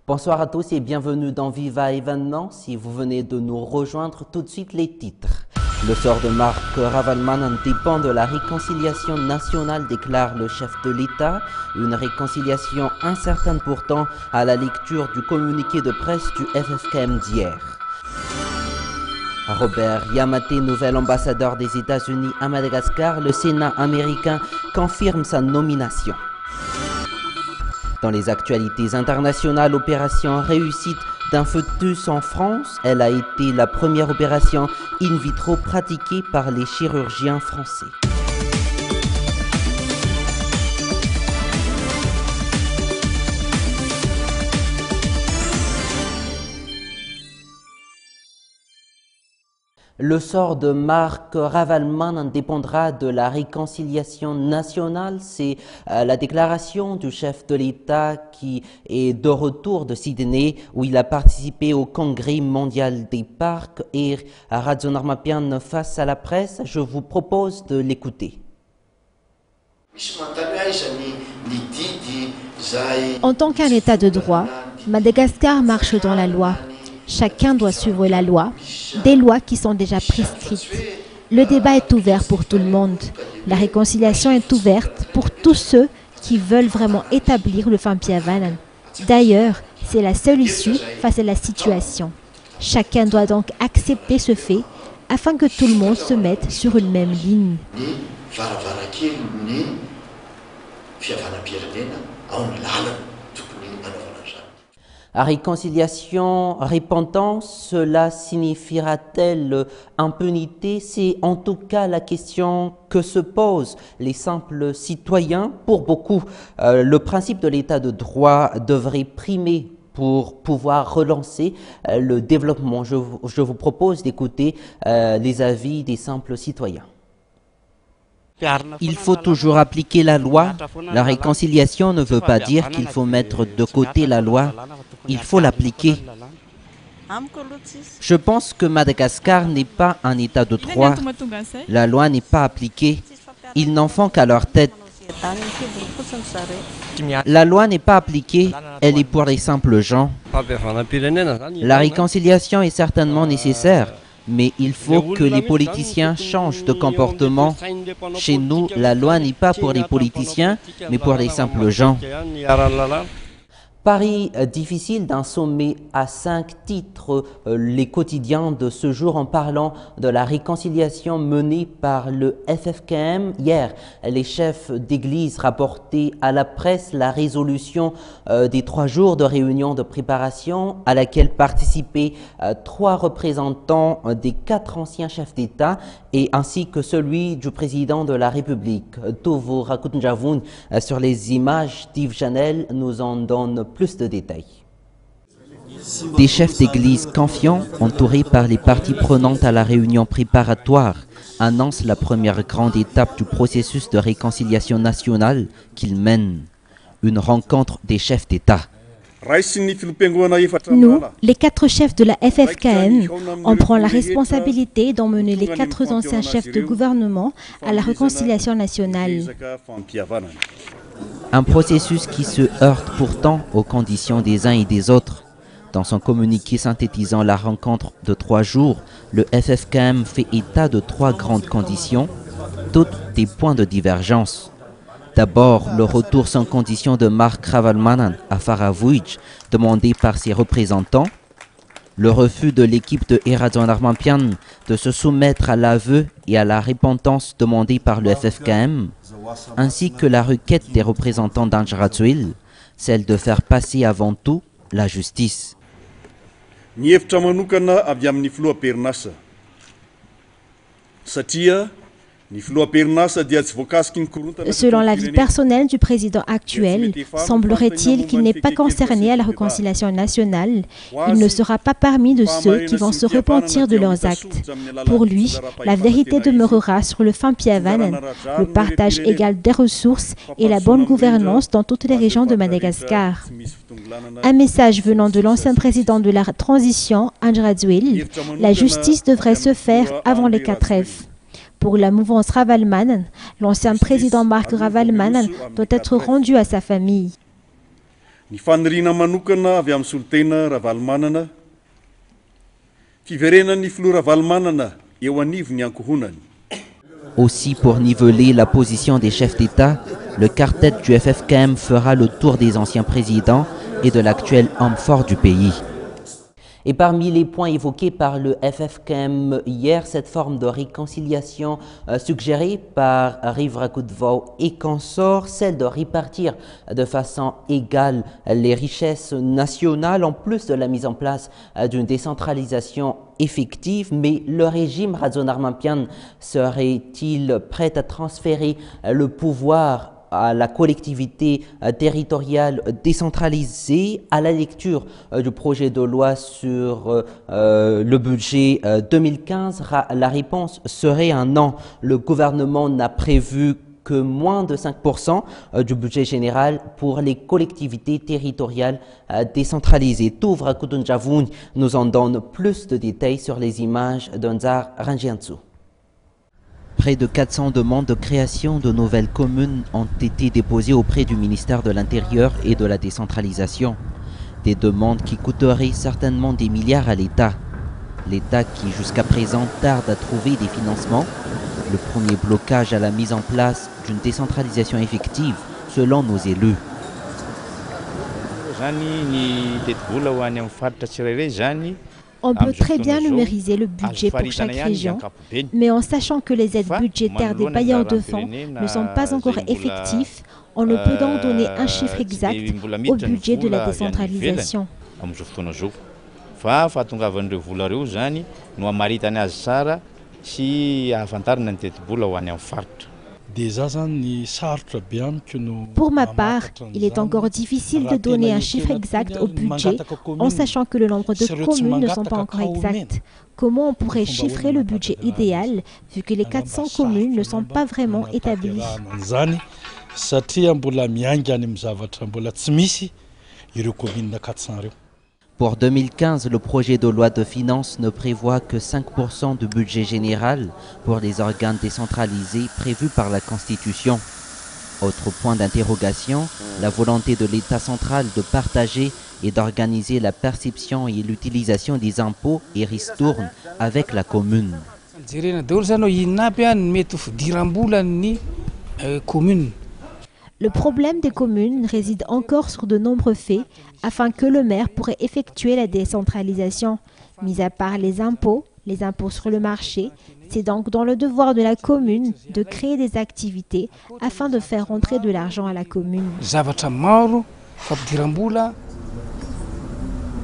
Bonsoir à tous et bienvenue dans Viva Événement. Si vous venez de nous rejoindre, tout de suite les titres. Le sort de Marc Ravalman dépend de la réconciliation nationale, déclare le chef de l'État. Une réconciliation incertaine pourtant à la lecture du communiqué de presse du FFKM d'hier. Robert Yamate, nouvel ambassadeur des États-Unis à Madagascar, le Sénat américain confirme sa nomination. Dans les actualités internationales, opération réussite d'un fœtus en France. Elle a été la première opération in vitro pratiquée par les chirurgiens français. Le sort de Marc Ravalman dépendra de la réconciliation nationale. C'est la déclaration du chef de l'État qui est de retour de Sydney où il a participé au congrès mondial des parcs et à Radio Normapian face à la presse. Je vous propose de l'écouter. En tant qu'un État de droit, Madagascar marche dans la loi. Chacun doit suivre la loi, des lois qui sont déjà prescrites. Le débat est ouvert pour tout le monde. La réconciliation est ouverte pour tous ceux qui veulent vraiment établir le Fampiavanan. D'ailleurs, c'est la seule issue face à la situation. Chacun doit donc accepter ce fait afin que tout le monde se mette sur une même ligne. Réconciliation, repentance, cela signifiera-t-elle impunité? C'est en tout cas la question que se posent les simples citoyens. Pour beaucoup, le principe de l'état de droit devrait primer pour pouvoir relancer le développement. Je vous propose d'écouter les avis des simples citoyens. Il faut toujours appliquer la loi. La réconciliation ne veut pas dire qu'il faut mettre de côté la loi. Il faut l'appliquer. Je pense que Madagascar n'est pas un état de droit. La loi n'est pas appliquée. Ils n'en font qu'à leur tête. La loi n'est pas appliquée, elle est pour les simples gens. La réconciliation est certainement nécessaire. Mais il faut que les politiciens changent de comportement. Chez nous, la loi n'est pas pour les politiciens, mais pour les simples gens. Pari difficile d'un sommet à 5 titres, les quotidiens de ce jour en parlant de la réconciliation menée par le FFKM. Hier, les chefs d'église rapportaient à la presse la résolution des 3 jours de réunion de préparation à laquelle participaient 3 représentants des 4 anciens chefs d'État et ainsi que celui du président de la République. Tovo Rakunjavoun sur les images d'Yves Janel nous en donne plus de détails. Des chefs d'église confiants, entourés par les parties prenantes à la réunion préparatoire, annoncent la première grande étape du processus de réconciliation nationale qu'ils mènent. Une rencontre des chefs d'État. Nous, les 4 chefs de la FFKM, on prend la responsabilité d'emmener les 4 anciens chefs de gouvernement à la réconciliation nationale. Un processus qui se heurte pourtant aux conditions des uns et des autres. Dans son communiqué synthétisant la rencontre de 3 jours, le FFKM fait état de 3 grandes conditions, toutes des points de divergence. D'abord, le retour sans condition de Marc Ravalman à Faravouj, demandé par ses représentants. Le refus de l'équipe de Radio Normapian de se soumettre à l'aveu et à la repentance demandée par le FFKM, ainsi que la requête des représentants d'Anjarazuil, celle de faire passer avant tout la justice. Selon l'avis personnel du président actuel, semblerait-il qu'il n'est pas concerné à la réconciliation nationale. Il ne sera pas parmi de ceux qui vont se repentir de leurs actes. Pour lui, la vérité demeurera sur le Fampiavanan, le partage égal des ressources et la bonne gouvernance dans toutes les régions de Madagascar. Un message venant de l'ancien président de la transition, Anjarazuil, la justice devrait se faire avant les 4F. Pour la mouvance Ravalman, l'ancien président Marc Ravalman doit être rendu à sa famille. Ny faniriana manokana avy amin'ny solotena Ravalomanana, fiverenan'ny filoha Ravalomanana eo anivony ankohonany. Aussi, pour niveler la position des chefs d'État, le quartet du FFKM fera le tour des anciens présidents et de l'actuel homme fort du pays. Et parmi les points évoqués par le FFKM hier, cette forme de réconciliation suggérée par Rivra Koudvau et consorts, celle de répartir de façon égale les richesses nationales, en plus de la mise en place d'une décentralisation effective. Mais le régime Razon Armampian serait-il prêt à transférer le pouvoir à la collectivité territoriale décentralisée? À la lecture du projet de loi sur le budget 2015, la réponse serait un non. Le gouvernement n'a prévu que moins de 5% du budget général pour les collectivités territoriales décentralisées. Touvra Kudunjavoun nous en donne plus de détails sur les images d'Onzar Ranjiansu. Près de 400 demandes de création de nouvelles communes ont été déposées auprès du ministère de l'Intérieur et de la décentralisation. Des demandes qui coûteraient certainement des milliards à l'État. L'État qui jusqu'à présent tarde à trouver des financements. Le premier blocage à la mise en place d'une décentralisation effective selon nos élus. On peut très bien numériser le budget pour chaque région, mais en sachant que les aides budgétaires des bailleurs de fonds ne sont pas encore effectifs, on ne peut donc donner un chiffre exact au budget de la décentralisation. Pour ma part, il est encore difficile de donner un chiffre exact au budget en sachant que le nombre de communes ne sont pas encore exacts. Comment on pourrait chiffrer le budget idéal vu que les 400 communes ne sont pas vraiment établies? Pour 2015, le projet de loi de finances ne prévoit que 5% du budget général pour les organes décentralisés prévus par la Constitution. Autre point d'interrogation, la volonté de l'État central de partager et d'organiser la perception et l'utilisation des impôts et ristournes avec la commune. Le problème des communes réside encore sur de nombreux faits afin que le maire pourrait effectuer la décentralisation. Mis à part les impôts sur le marché, c'est donc dans le devoir de la commune de créer des activités afin de faire rentrer de l'argent à la commune.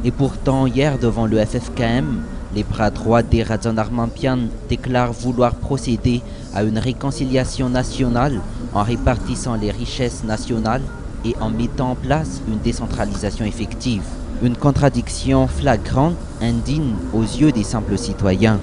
Et pourtant, hier, devant le FFKM, les bras droits des Razon Armampian déclarent vouloir procéder à une réconciliation nationale en répartissant les richesses nationales et en mettant en place une décentralisation effective. Une contradiction flagrante, indigne aux yeux des simples citoyens.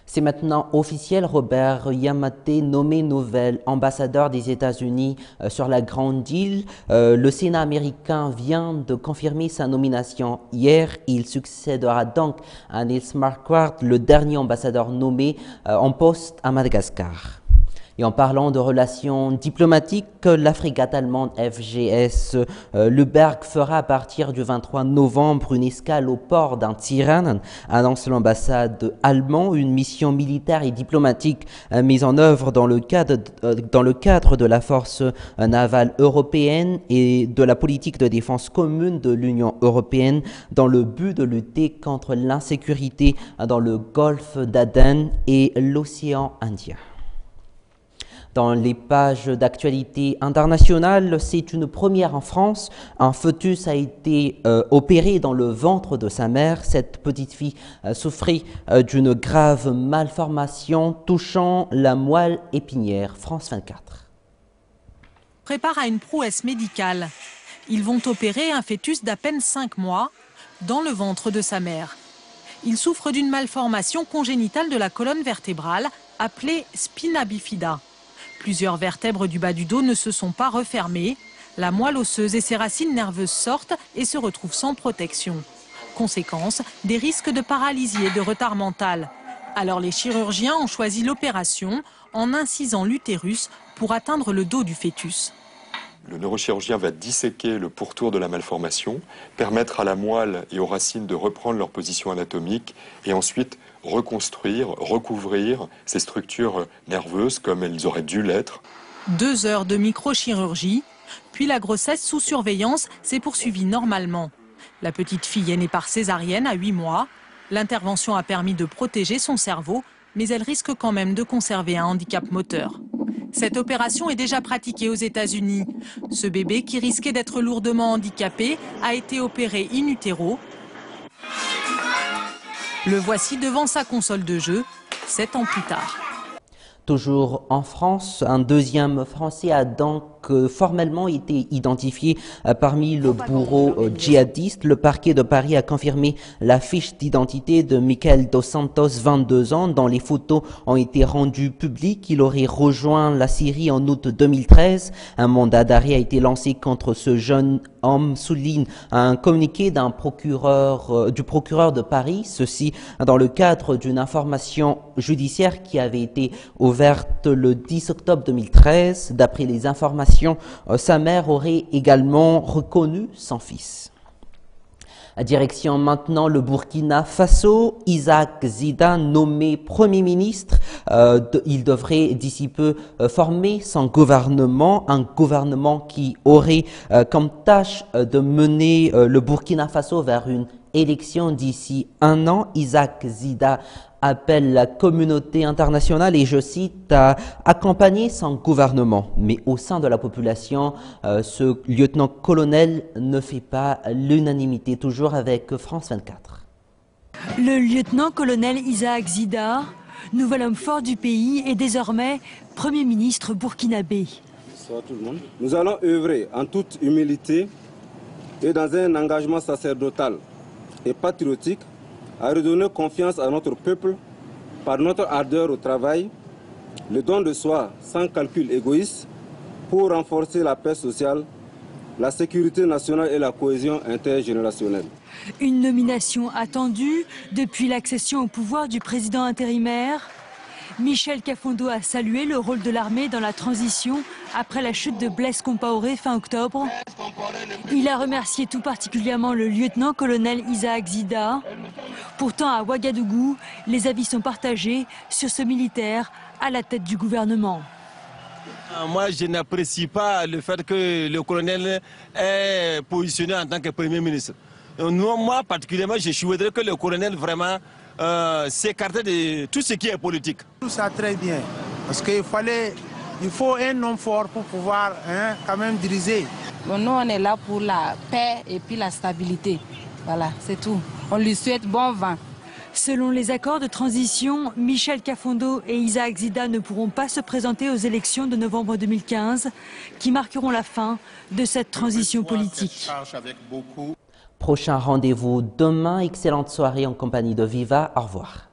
C'est maintenant officiel, Robert Yamate, nommé nouvel ambassadeur des États-Unis sur la Grande Île. Le Sénat américain vient de confirmer sa nomination hier. Il succédera donc à Nils Marquardt, le dernier ambassadeur nommé en poste à Madagascar. Et en parlant de relations diplomatiques, la frégate allemande FGS Lübeck fera à partir du 23 novembre une escale au port d'Antsiran, annonce l'ambassade allemande, une mission militaire et diplomatique mise en œuvre dans le cadre de la force navale européenne et de la politique de défense commune de l'Union européenne dans le but de lutter contre l'insécurité dans le golfe d'Aden et l'océan Indien. Dans les pages d'actualité internationale, c'est une première en France. Un fœtus a été opéré dans le ventre de sa mère. Cette petite fille souffrait d'une grave malformation touchant la moelle épinière. France 24. Prépare à une prouesse médicale. Ils vont opérer un fœtus d'à peine 5 mois dans le ventre de sa mère. Il souffre d'une malformation congénitale de la colonne vertébrale appelée spina bifida. Plusieurs vertèbres du bas du dos ne se sont pas refermées. La moelle osseuse et ses racines nerveuses sortent et se retrouvent sans protection. Conséquence, des risques de paralysie et de retard mental. Alors les chirurgiens ont choisi l'opération en incisant l'utérus pour atteindre le dos du fœtus. Le neurochirurgien va disséquer le pourtour de la malformation, permettre à la moelle et aux racines de reprendre leur position anatomique et ensuite reconstruire, recouvrir ces structures nerveuses comme elles auraient dû l'être. 2 heures de microchirurgie, puis la grossesse sous surveillance s'est poursuivie normalement. La petite fille est née par césarienne à 8 mois. L'intervention a permis de protéger son cerveau, mais elle risque quand même de conserver un handicap moteur. Cette opération est déjà pratiquée aux États-Unis. Ce bébé, qui risquait d'être lourdement handicapé, a été opéré in utero. Le voici devant sa console de jeu, 7 ans plus tard. Toujours en France, un deuxième Français a donc formellement été identifié parmi le bourreau djihadiste. Le parquet de Paris a confirmé la fiche d'identité de Michael Dos Santos, 22 ans, dont les photos ont été rendues publiques. Il aurait rejoint la Syrie en août 2013. Un mandat d'arrêt a été lancé contre ce jeune homme, souligne un communiqué du procureur de Paris. Ceci dans le cadre d'une information judiciaire qui avait été ouverte le 10 octobre 2013. D'après les informations, sa mère aurait également reconnu son fils. Direction maintenant le Burkina Faso. Isaac Zida, nommé Premier ministre, il devrait d'ici peu former son gouvernement, un gouvernement qui aurait comme tâche de mener le Burkina Faso vers une élection d'ici 1 an. Isaac Zida appelle la communauté internationale, et je cite, à accompagner son gouvernement. Mais au sein de la population, ce lieutenant-colonel ne fait pas l'unanimité. Toujours avec France 24. Le lieutenant-colonel Isaac Zida, nouvel homme fort du pays, est désormais Premier ministre burkinabé. Bonsoir tout le monde. Nous allons œuvrer en toute humilité et dans un engagement sacerdotal et patriotique à redonner confiance à notre peuple par notre ardeur au travail, le don de soi sans calcul égoïste pour renforcer la paix sociale, la sécurité nationale et la cohésion intergénérationnelle. Une nomination attendue depuis l'accession au pouvoir du président intérimaire. Michel Kafondo a salué le rôle de l'armée dans la transition après la chute de Blaise Compaoré fin octobre. Il a remercié tout particulièrement le lieutenant-colonel Isaac Zida. Pourtant, à Ouagadougou, les avis sont partagés sur ce militaire à la tête du gouvernement. Moi, je n'apprécie pas le fait que le colonel est positionné en tant que Premier ministre. Moi, particulièrement, je souhaiterais que le colonel vraiment s'écarter de tout ce qui est politique. Tout ça très bien, parce qu'il faut un homme fort pour pouvoir quand même diriger. Bon, nous, on est là pour la paix et puis la stabilité. Voilà, c'est tout. On lui souhaite bon vent. Selon les accords de transition, Michel Kafondo et Isaac Zida ne pourront pas se présenter aux élections de novembre 2015 qui marqueront la fin de cette transition politique. Prochain rendez-vous demain. Excellente soirée en compagnie de Viva. Au revoir.